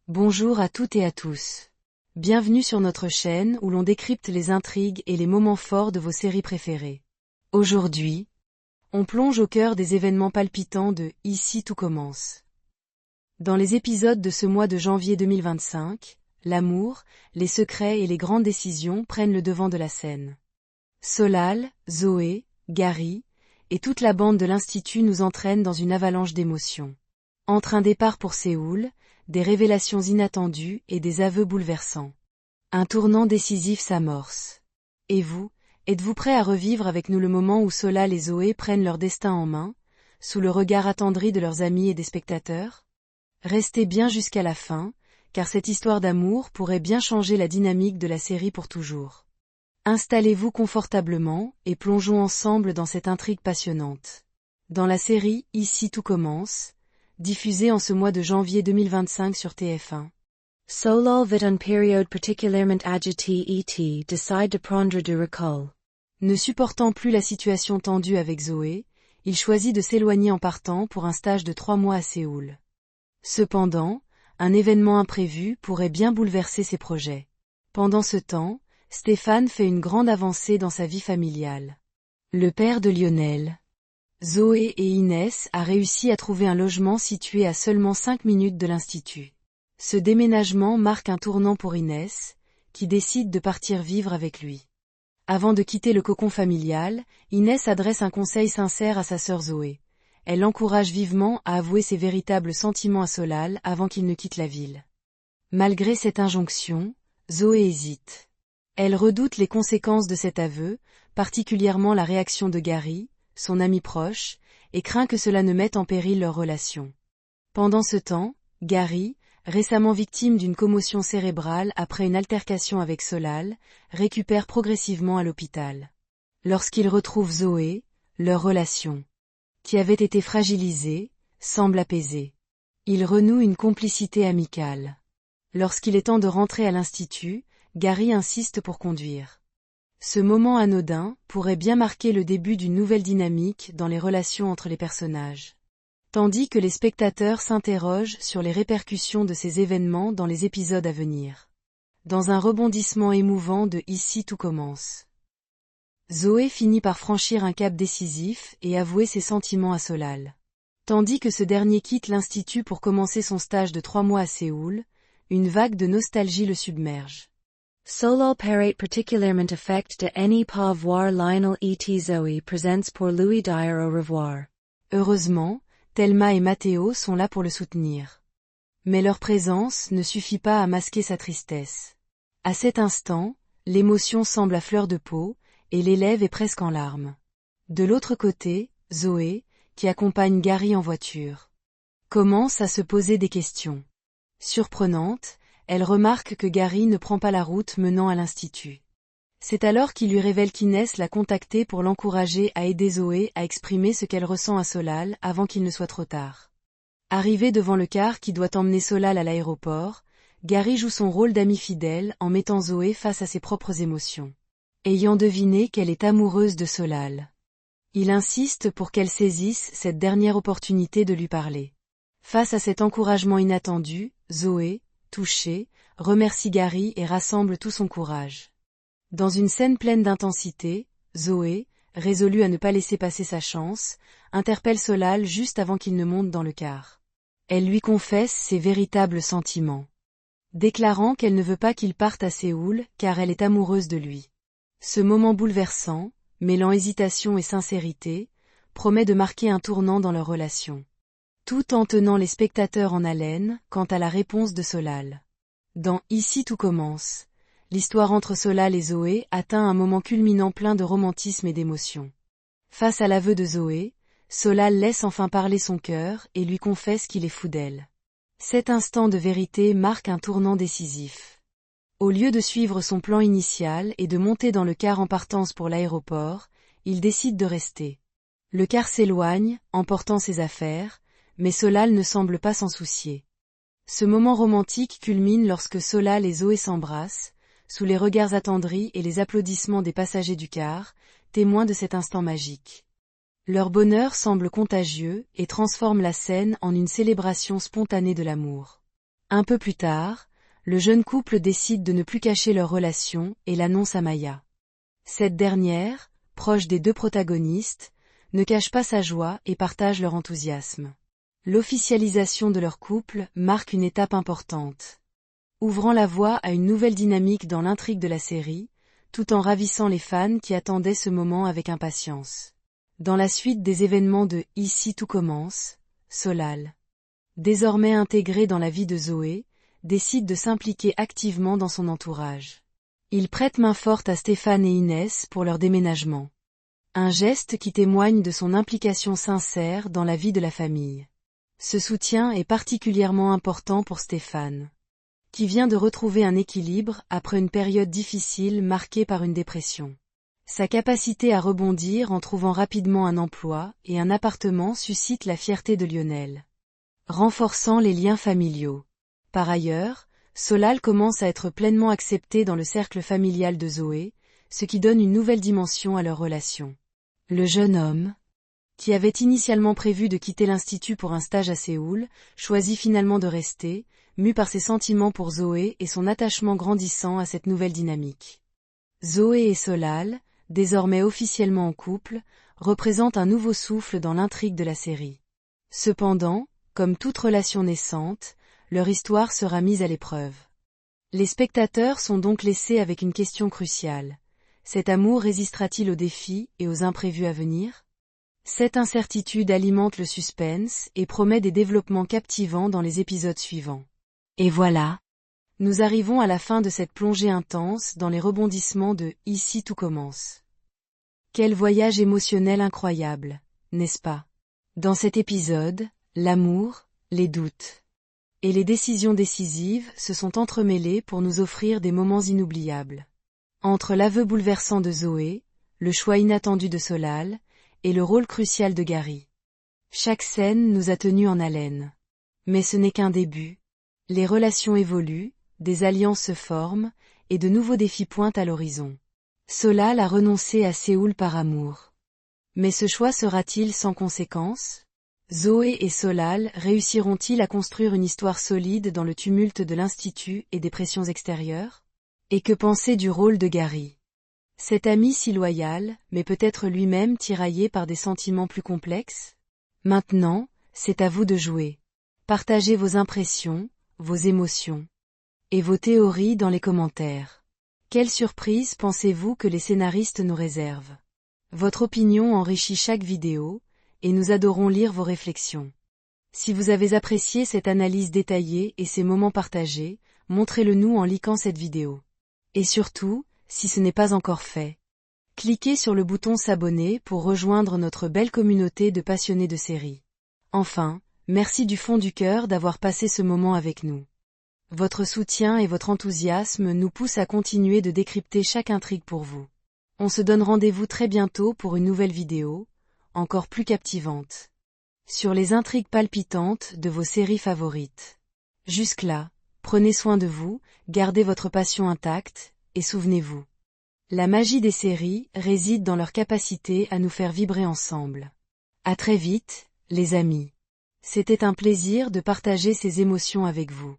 Bonjour à toutes et à tous. Bienvenue sur notre chaîne où l'on décrypte les intrigues et les moments forts de vos séries préférées. Aujourd'hui, on plonge au cœur des événements palpitants de Ici tout commence. Dans les épisodes de ce mois de janvier 2025, l'amour, les secrets et les grandes décisions prennent le devant de la scène. Solal, Zoé, Gary, et toute la bande de l'Institut nous entraînent dans une avalanche d'émotions. Entre un départ pour Séoul, des révélations inattendues et des aveux bouleversants. Un tournant décisif s'amorce. Et vous, êtes-vous prêt à revivre avec nous le moment où Solal et Zoé prennent leur destin en main, sous le regard attendri de leurs amis et des spectateurs? Restez bien jusqu'à la fin, car cette histoire d'amour pourrait bien changer la dynamique de la série pour toujours. Installez-vous confortablement et plongeons ensemble dans cette intrigue passionnante. Dans la série Ici tout commence, diffusée en ce mois de janvier 2025 sur TF1. Solal vid un period particulièrement agité et décide de prendre du recul. Ne supportant plus la situation tendue avec Zoé, il choisit de s'éloigner en partant pour un stage de 3 mois à Séoul. Cependant, un événement imprévu pourrait bien bouleverser ses projets. Pendant ce temps, Stéphane fait une grande avancée dans sa vie familiale. Le père de Lionel, Zoé et Inès a réussi à trouver un logement situé à seulement 5 minutes de l'Institut. Ce déménagement marque un tournant pour Inès, qui décide de partir vivre avec lui. Avant de quitter le cocon familial, Inès adresse un conseil sincère à sa sœur Zoé. Elle l'encourage vivement à avouer ses véritables sentiments à Solal avant qu'il ne quitte la ville. Malgré cette injonction, Zoé hésite. Elle redoute les conséquences de cet aveu, particulièrement la réaction de Gary, son ami proche, et craint que cela ne mette en péril leur relation. Pendant ce temps, Gary, récemment victime d'une commotion cérébrale après une altercation avec Solal, récupère progressivement à l'hôpital. Lorsqu'il retrouve Zoé, leur relation, qui avait été fragilisée, semble apaisée. Ils renouent une complicité amicale. Lorsqu'il est temps de rentrer à l'Institut, Gary insiste pour conduire. Ce moment anodin pourrait bien marquer le début d'une nouvelle dynamique dans les relations entre les personnages. Tandis que les spectateurs s'interrogent sur les répercussions de ces événements dans les épisodes à venir. Dans un rebondissement émouvant de Ici tout commence. Zoé finit par franchir un cap décisif et avouer ses sentiments à Solal. Tandis que ce dernier quitte l'Institut pour commencer son stage de 3 mois à Séoul, une vague de nostalgie le submerge. Solal parait particulièrement affect de ne pas voir Lionel et Zoé présents pour lui dire au revoir. Heureusement, Thelma et Matteo sont là pour le soutenir. Mais leur présence ne suffit pas à masquer sa tristesse. À cet instant, l'émotion semble à fleur de peau, et l'élève est presque en larmes. De l'autre côté, Zoé, qui accompagne Gary en voiture, commence à se poser des questions. Surprenante, elle remarque que Gary ne prend pas la route menant à l'Institut. C'est alors qu'il lui révèle qu'Inès l'a contacté pour l'encourager à aider Zoé à exprimer ce qu'elle ressent à Solal avant qu'il ne soit trop tard. Arrivé devant le car qui doit emmener Solal à l'aéroport, Gary joue son rôle d'ami fidèle en mettant Zoé face à ses propres émotions. Ayant deviné qu'elle est amoureuse de Solal, il insiste pour qu'elle saisisse cette dernière opportunité de lui parler. Face à cet encouragement inattendu, Zoé, touchée, remercie Gary et rassemble tout son courage. Dans une scène pleine d'intensité, Zoé, résolue à ne pas laisser passer sa chance, interpelle Solal juste avant qu'il ne monte dans le car. Elle lui confesse ses véritables sentiments, déclarant qu'elle ne veut pas qu'il parte à Séoul car elle est amoureuse de lui. Ce moment bouleversant, mêlant hésitation et sincérité, promet de marquer un tournant dans leur relation. Tout en tenant les spectateurs en haleine quant à la réponse de Solal. Dans Ici tout commence, l'histoire entre Solal et Zoé atteint un moment culminant plein de romantisme et d'émotion. Face à l'aveu de Zoé, Solal laisse enfin parler son cœur et lui confesse qu'il est fou d'elle. Cet instant de vérité marque un tournant décisif. Au lieu de suivre son plan initial et de monter dans le car en partance pour l'aéroport, il décide de rester. Le car s'éloigne, emportant ses affaires, mais Solal ne semble pas s'en soucier. Ce moment romantique culmine lorsque Solal et Zoé s'embrassent, sous les regards attendris et les applaudissements des passagers du car, témoins de cet instant magique. Leur bonheur semble contagieux et transforme la scène en une célébration spontanée de l'amour. Un peu plus tard, le jeune couple décide de ne plus cacher leur relation et l'annonce à Maya. Cette dernière, proche des deux protagonistes, ne cache pas sa joie et partage leur enthousiasme. L'officialisation de leur couple marque une étape importante, ouvrant la voie à une nouvelle dynamique dans l'intrigue de la série, tout en ravissant les fans qui attendaient ce moment avec impatience. Dans la suite des événements de Ici tout commence, Solal, désormais intégré dans la vie de Zoé, décide de s'impliquer activement dans son entourage. Il prête main forte à Stéphane et Inès pour leur déménagement. Un geste qui témoigne de son implication sincère dans la vie de la famille. Ce soutien est particulièrement important pour Stéphane, qui vient de retrouver un équilibre après une période difficile marquée par une dépression. Sa capacité à rebondir en trouvant rapidement un emploi et un appartement suscite la fierté de Lionel, renforçant les liens familiaux. Par ailleurs, Solal commence à être pleinement accepté dans le cercle familial de Zoé, ce qui donne une nouvelle dimension à leur relation. Le jeune homme, qui avait initialement prévu de quitter l'institut pour un stage à Séoul, choisit finalement de rester, mu par ses sentiments pour Zoé et son attachement grandissant à cette nouvelle dynamique. Zoé et Solal, désormais officiellement en couple, représentent un nouveau souffle dans l'intrigue de la série. Cependant, comme toute relation naissante, leur histoire sera mise à l'épreuve. Les spectateurs sont donc laissés avec une question cruciale. Cet amour résistera-t-il aux défis et aux imprévus à venir? Cette incertitude alimente le suspense et promet des développements captivants dans les épisodes suivants. Et voilà, nous arrivons à la fin de cette plongée intense dans les rebondissements de Ici tout commence. Quel voyage émotionnel incroyable, n'est-ce pas? Dans cet épisode, l'amour, les doutes et les décisions décisives se sont entremêlés pour nous offrir des moments inoubliables. Entre l'aveu bouleversant de Zoé, le choix inattendu de Solal, et le rôle crucial de Gary. Chaque scène nous a tenus en haleine. Mais ce n'est qu'un début. Les relations évoluent, des alliances se forment, et de nouveaux défis pointent à l'horizon. Solal a renoncé à Séoul par amour. Mais ce choix sera-t-il sans conséquence? Zoé et Solal réussiront-ils à construire une histoire solide dans le tumulte de l'institut et des pressions extérieures? Et que penser du rôle de Gary? Cet ami si loyal, mais peut-être lui-même tiraillé par des sentiments plus complexes? Maintenant, c'est à vous de jouer. Partagez vos impressions, vos émotions et vos théories dans les commentaires. Quelle surprise pensez-vous que les scénaristes nous réservent? Votre opinion enrichit chaque vidéo, et nous adorons lire vos réflexions. Si vous avez apprécié cette analyse détaillée et ces moments partagés, montrez-le nous en likant cette vidéo. Et surtout, si ce n'est pas encore fait, cliquez sur le bouton s'abonner pour rejoindre notre belle communauté de passionnés de séries. Enfin, merci du fond du cœur d'avoir passé ce moment avec nous. Votre soutien et votre enthousiasme nous poussent à continuer de décrypter chaque intrigue pour vous. On se donne rendez-vous très bientôt pour une nouvelle vidéo, encore plus captivante, sur les intrigues palpitantes de vos séries favorites. Jusque-là, prenez soin de vous, gardez votre passion intacte, et souvenez-vous. La magie des séries réside dans leur capacité à nous faire vibrer ensemble. À très vite, les amis. C'était un plaisir de partager ces émotions avec vous.